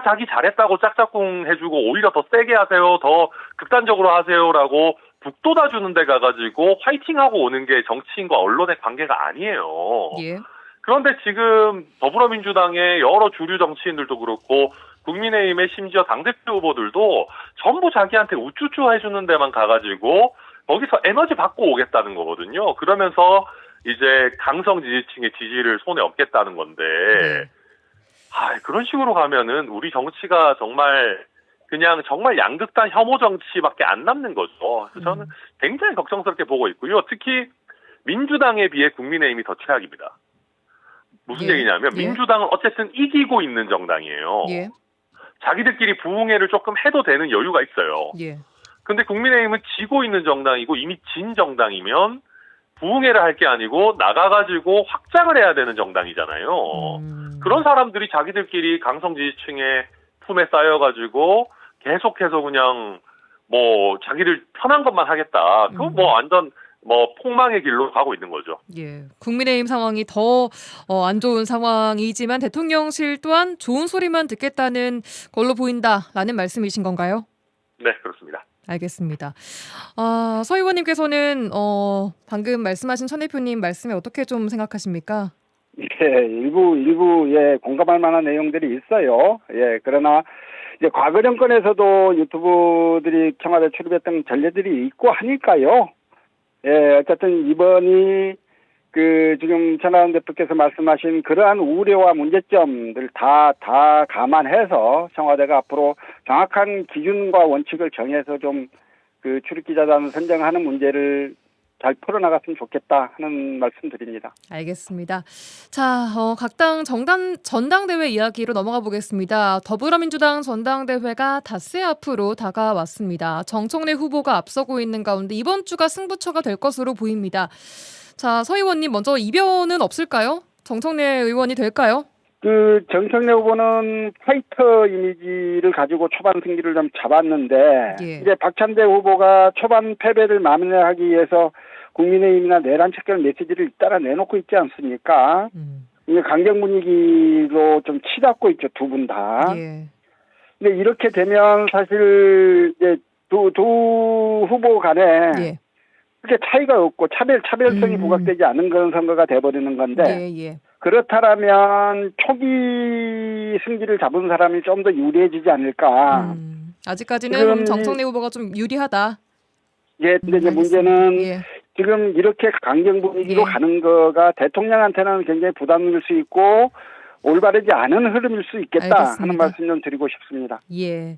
자기 잘했다고 짝짝꿍 해주고 오히려 더 세게 하세요, 더 극단적으로 하세요라고 북돋아주는 데 가가지고 화이팅하고 오는 게 정치인과 언론의 관계가 아니에요. 예. 그런데 지금 더불어민주당의 여러 주류 정치인들도 그렇고 국민의힘의 심지어 당대표 후보들도 전부 자기한테 우쭈쭈 해주는 데만 가가지고 거기서 에너지 받고 오겠다는 거거든요. 그러면서 이제 강성 지지층의 지지를 손에 얻겠다는 건데 그런 식으로 가면은 우리 정치가 정말 그냥 정말 양극단 혐오 정치밖에 안 남는 거죠. 그래서 저는 굉장히 걱정스럽게 보고 있고요. 특히 민주당에 비해 국민의힘이 더 최악입니다. 무슨 얘기냐면 민주당은 어쨌든 이기고 있는 정당이에요. 예. 자기들끼리 부흥회를 조금 해도 되는 여유가 있어요. 예. 근데 국민의힘은 지고 있는 정당이고 이미 진 정당이면 부흥회를 할 게 아니고 나가가지고 확장을 해야 되는 정당이잖아요. 그런 사람들이 자기들끼리 강성 지지층의 품에 쌓여가지고 계속해서 그냥 뭐 자기들 편한 것만 하겠다. 그건 뭐 완전 뭐 폭망의 길로 가고 있는 거죠. 예. 국민의힘 상황이 더 안 좋은 상황이지만 대통령실 또한 좋은 소리만 듣겠다는 걸로 보인다라는 말씀이신 건가요? 네, 그렇습니다. 알겠습니다. 서 의원님께서는 방금 말씀하신 천 대표님 말씀에 어떻게 좀 생각하십니까? 예, 일부 공감할 만한 내용들이 있어요. 예, 그러나 이제 과거 정권에서도 유튜브들이 청와대 출입했던 전례들이 있고 하니까요. 예, 어쨌든 이번이 지금 전하원 대표께서 말씀하신 그러한 우려와 문제점들 다 감안해서 청와대가 앞으로 정확한 기준과 원칙을 정해서 좀 출입기자단 선정하는 문제를 잘 풀어나갔으면 좋겠다 하는 말씀드립니다. 알겠습니다. 자, 각 당 전당대회 이야기로 넘어가 보겠습니다. 더불어민주당 전당대회가 닷새 앞으로 다가왔습니다. 정청래 후보가 앞서고 있는 가운데 이번 주가 승부처가 될 것으로 보입니다. 자, 서 의원님 먼저 이변은 없을까요? 정청래 의원이 될까요? 정청래 후보는 파이터 이미지를 가지고 초반 승기를 좀 잡았는데 이제 박찬대 후보가 초반 패배를 만회하기 위해서 국민의힘이나 내란 척결 메시지를 잇따라 내놓고 있지 않습니까? 이게 강경 분위기로 좀 치닫고 있죠, 두 분 다. 근데 이렇게 되면 사실 이제 두 후보 간에 그렇게 차이가 없고 차별성이 부각되지 않은 그런 선거가 돼버리는 건데 그렇다면 초기 승기를 잡은 사람이 좀 더 유리해지지 않을까. 아직까지는 정청래 후보가 좀 유리하다. 예, 근데 이제 문제는 지금 이렇게 강경 분위기로 가는 거가 대통령한테는 굉장히 부담일 수 있고 올바르지 않은 흐름일 수 있겠다 알겠습니다. 하는 말씀 좀 드리고 싶습니다. 예.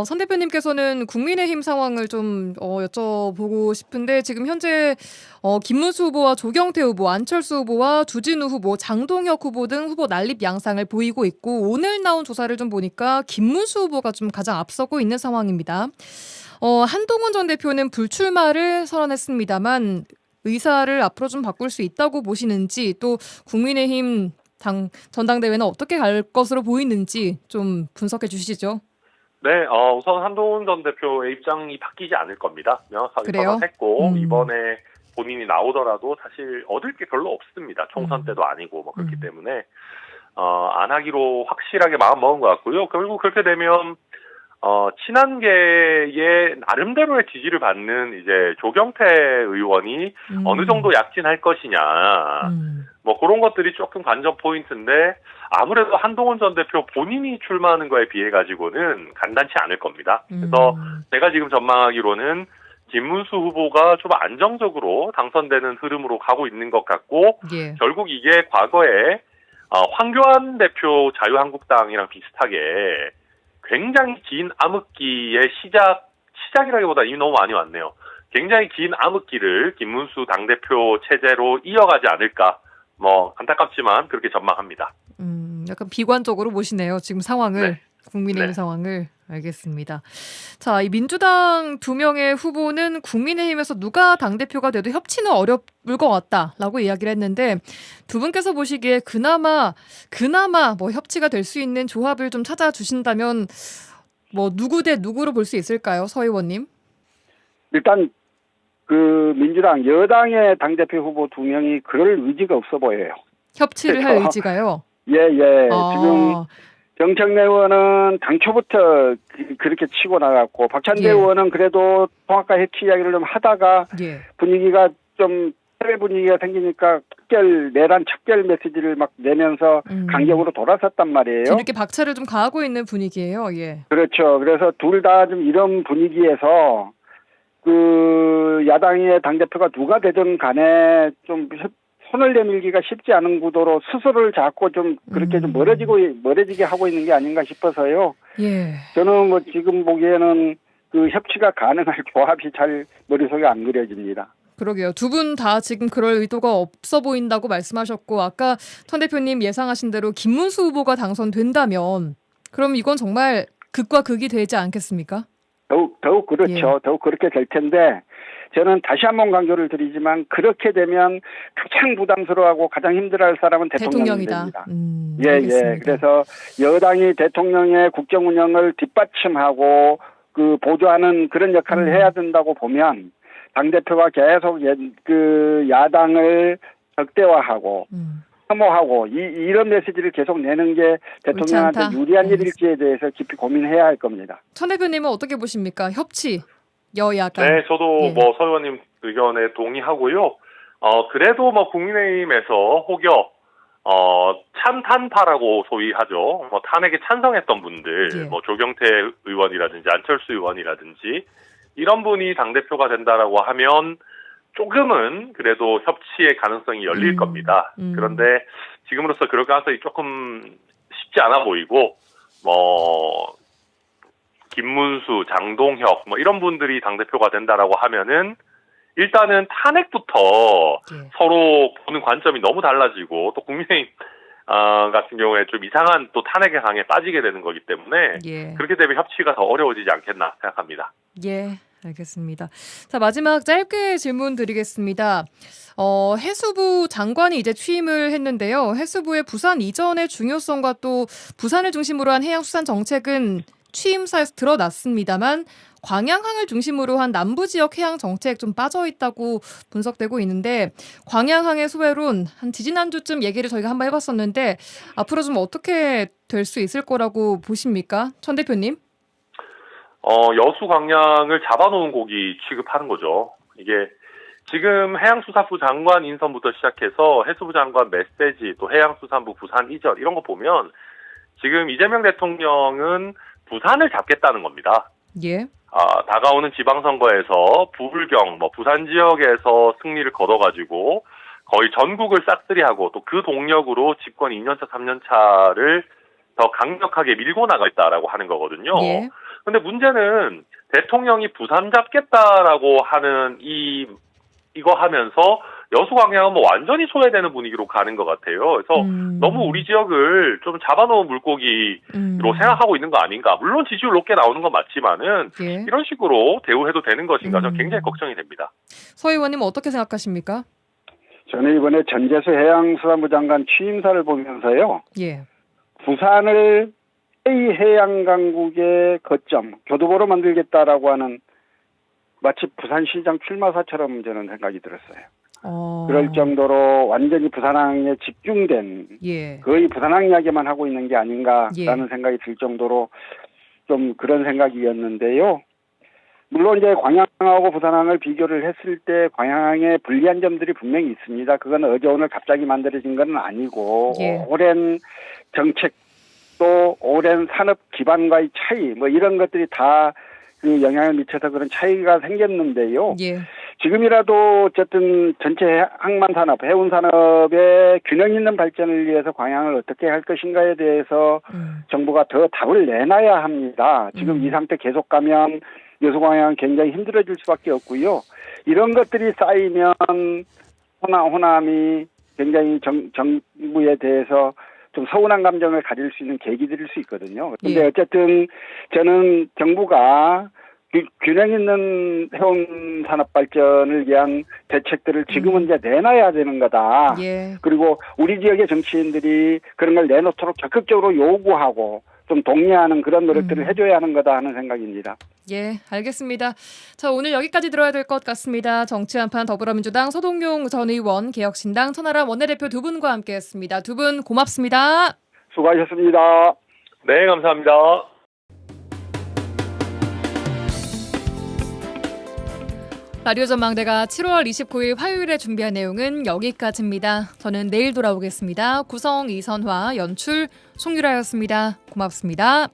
선 대표님께서는 국민의힘 상황을 좀 여쭤보고 싶은데 지금 현재 김문수 후보와 조경태 후보, 안철수 후보와 주진우 후보, 장동혁 후보 등 후보 난립 양상을 보이고 있고 오늘 나온 조사를 좀 보니까 김문수 후보가 좀 가장 앞서고 있는 상황입니다. 한동훈 전 대표는 불출마를 선언했습니다만 의사를 앞으로 좀 바꿀 수 있다고 보시는지 또 국민의힘 전당대회는 어떻게 갈 것으로 보이는지 좀 분석해 주시죠. 네, 우선 한동훈 전 대표의 입장이 바뀌지 않을 겁니다. 명확하게 그래요? 선언했고 이번에 본인이 나오더라도 사실 얻을 게 별로 없습니다. 총선 때도 아니고 뭐 그렇기 때문에 안 하기로 확실하게 마음 먹은 것 같고요. 결국 그렇게 되면 친한계의 나름대로의 지지를 받는 이제 조경태 의원이 어느 정도 약진할 것이냐, 뭐 그런 것들이 조금 관전 포인트인데 아무래도 한동훈 전 대표 본인이 출마하는 거에 비해 가지고는 간단치 않을 겁니다. 그래서 제가 지금 전망하기로는 김문수 후보가 좀 안정적으로 당선되는 흐름으로 가고 있는 것 같고 예. 결국 이게 과거에 황교안 대표 자유한국당이랑 비슷하게 굉장히 긴 암흑기의 시작이라기보다 이미 너무 많이 왔네요. 굉장히 긴 암흑기를 김문수 당대표 체제로 이어가지 않을까. 뭐 안타깝지만 그렇게 전망합니다. 약간 비관적으로 보시네요. 지금 상황을. 네. 국민의힘 네. 상황을. 알겠습니다. 자, 이 민주당 2명의 후보는 국민의힘에서 누가 당대표가 돼도 협치는 어려울 것 같다라고 이야기를 했는데 두 분께서 보시기에 그나마 뭐 협치가 될 수 있는 조합을 좀 찾아주신다면 뭐 누구 대 누구로 볼 수 있을까요? 서 의원님. 일단 그 민주당 여당의 당대표 후보 2명이 그럴 의지가 없어 보여요. 협치를 할 의지가요? 예. 지금 정청래 의원은 당초부터 그렇게 치고 나갔고 박찬대 의원은 그래도 통합과 협치 이야기를 좀 하다가 분위기가 좀 해외 분위기가 생기니까 내란 척결 메시지를 막 내면서 강경으로 돌아섰단 말이에요. 이렇게 박차를 좀 가하고 있는 분위기예요. 예. 그렇죠. 그래서 둘 다 좀 이런 분위기에서 그 야당의 당대표가 누가 되든 간에 좀 손을 내밀기가 쉽지 않은 구도로 스스로를 자꾸 좀 그렇게 좀 멀어지게 하고 있는 게 아닌가 싶어서요. 예. 저는 뭐 지금 보기에는 그 협치가 가능할 조합이 잘 머릿속에 안 그려집니다. 그러게요. 두 분 다 지금 그럴 의도가 없어 보인다고 말씀하셨고 아까 천 대표님 예상하신 대로 김문수 후보가 당선된다면 그럼 이건 정말 극과 극이 되지 않겠습니까? 더욱 그렇죠. 더욱 그렇게 될 텐데 저는 다시 한번 강조를 드리지만 그렇게 되면 가장 부담스러워하고 가장 힘들어할 사람은 대통령이다. 예. 그래서 여당이 대통령의 국정 운영을 뒷받침하고 그 보조하는 그런 역할을 해야 된다고 보면 당대표가 계속 그 야당을 적대화하고 혐오하고 이런 메시지를 계속 내는 게 대통령한테 유리한 일일지에 대해서 깊이 고민해야 할 겁니다. 천 대표님은 어떻게 보십니까? 협치, 여야간. 네, 저도 뭐 서 의원님 의견에 동의하고요. 그래도 뭐 국민의힘에서 혹여 찬탄파라고 소위 하죠. 뭐 탄핵에 찬성했던 분들, 뭐 조경태 의원이라든지 안철수 의원이라든지 이런 분이 당대표가 된다라고 하면 조금은 그래도 협치의 가능성이 열릴 겁니다. 그런데 지금으로서 그럴 가능성이 조금 쉽지 않아 보이고 뭐 김문수, 장동혁 뭐 이런 분들이 당대표가 된다라고 하면은 일단은 탄핵부터 서로 보는 관점이 너무 달라지고 또 국민의힘 같은 경우에 좀 이상한 또 탄핵의 강에 빠지게 되는 거기 때문에 그렇게 되면 협치가 더 어려워지지 않겠나 생각합니다. 예, 알겠습니다. 자, 마지막 짧게 질문 드리겠습니다. 해수부 장관이 이제 취임을 했는데요. 해수부의 부산 이전의 중요성과 또 부산을 중심으로 한 해양수산 정책은 취임사에서 드러났습니다만 광양항을 중심으로 한 남부지역 해양 정책 좀 빠져 있다고 분석되고 있는데 광양항의 소외론 한 지지난주쯤 얘기를 저희가 한번 해봤었는데 앞으로 좀 어떻게 될 수 있을 거라고 보십니까? 천 대표님? 여수 광양을 잡아놓은 고기 취급하는 거죠. 이게 지금 해양수산부 장관 인선부터 시작해서 해수부 장관 메시지 또 해양수산부 부산 이전 이런 거 보면 지금 이재명 대통령은 부산을 잡겠다는 겁니다. 예. 다가오는 지방선거에서 부울경, 부산 지역에서 승리를 거둬가지고 거의 전국을 싹쓸이하고 또 그 동력으로 집권 2년차, 3년차를 더 강력하게 밀고 나가겠다라고 하는 거거든요. 예. 근데 문제는 대통령이 부산 잡겠다라고 하는 이거 하면서 여수 광양은 뭐 완전히 소외되는 분위기로 가는 것 같아요. 그래서 너무 우리 지역을 좀 잡아놓은 물고기로 생각하고 있는 거 아닌가. 물론 지지율 높게 나오는 건 맞지만은 예. 이런 식으로 대우해도 되는 것인가 저는 굉장히 걱정이 됩니다. 서 의원님 어떻게 생각하십니까? 저는 이번에 전재수 해양수산부 장관 취임사를 보면서요. 예. 부산을 해양강국의 거점, 교두보로 만들겠다라고 하는 마치 부산시장 출마사처럼 저는 생각이 들었어요. 그럴 정도로 완전히 부산항에 집중된 예. 거의 부산항 이야기만 하고 있는 게 아닌가라는 예. 생각이 들 정도로 좀 그런 생각이었는데요. 물론 이제 광양하고 부산항을 비교를 했을 때 광양항에 불리한 점들이 분명히 있습니다. 그건 어제 오늘 갑자기 만들어진 건 아니고 예. 오랜 정책 또 오랜 산업 기반과의 차이 뭐 이런 것들이 다 그 영향을 미쳐서 그런 차이가 생겼는데요. 예. 지금이라도 어쨌든 전체 항만 산업, 해운 산업의 균형 있는 발전을 위해서 광양을 어떻게 할 것인가에 대해서 정부가 더 답을 내놔야 합니다. 지금 이 상태 계속 가면 여수광양은 굉장히 힘들어질 수밖에 없고요. 이런 것들이 쌓이면 호남이 굉장히 정부에 대해서 좀 서운한 감정을 가질 수 있는 계기들일 수 있거든요. 그런데 예. 어쨌든 저는 정부가 균형 있는 해운 산업 발전을 위한 대책들을 지금은 이제 내놔야 되는 거다. 예. 그리고 우리 지역의 정치인들이 그런 걸 내놓도록 적극적으로 요구하고 좀 독려하는 그런 노력들을 해줘야 하는 거다 하는 생각입니다. 예, 알겠습니다. 자, 오늘 여기까지 들어야 될 것 같습니다. 정치 한판 더불어민주당 서동용 전 의원, 개혁신당 천하람 원내대표 두 분과 함께했습니다. 두 분 고맙습니다. 수고하셨습니다. 네, 감사합니다. 라디오 전망대가 7월 29일 화요일에 준비한 내용은 여기까지입니다. 저는 내일 돌아오겠습니다. 구성 이선화, 연출 송유라였습니다. 고맙습니다.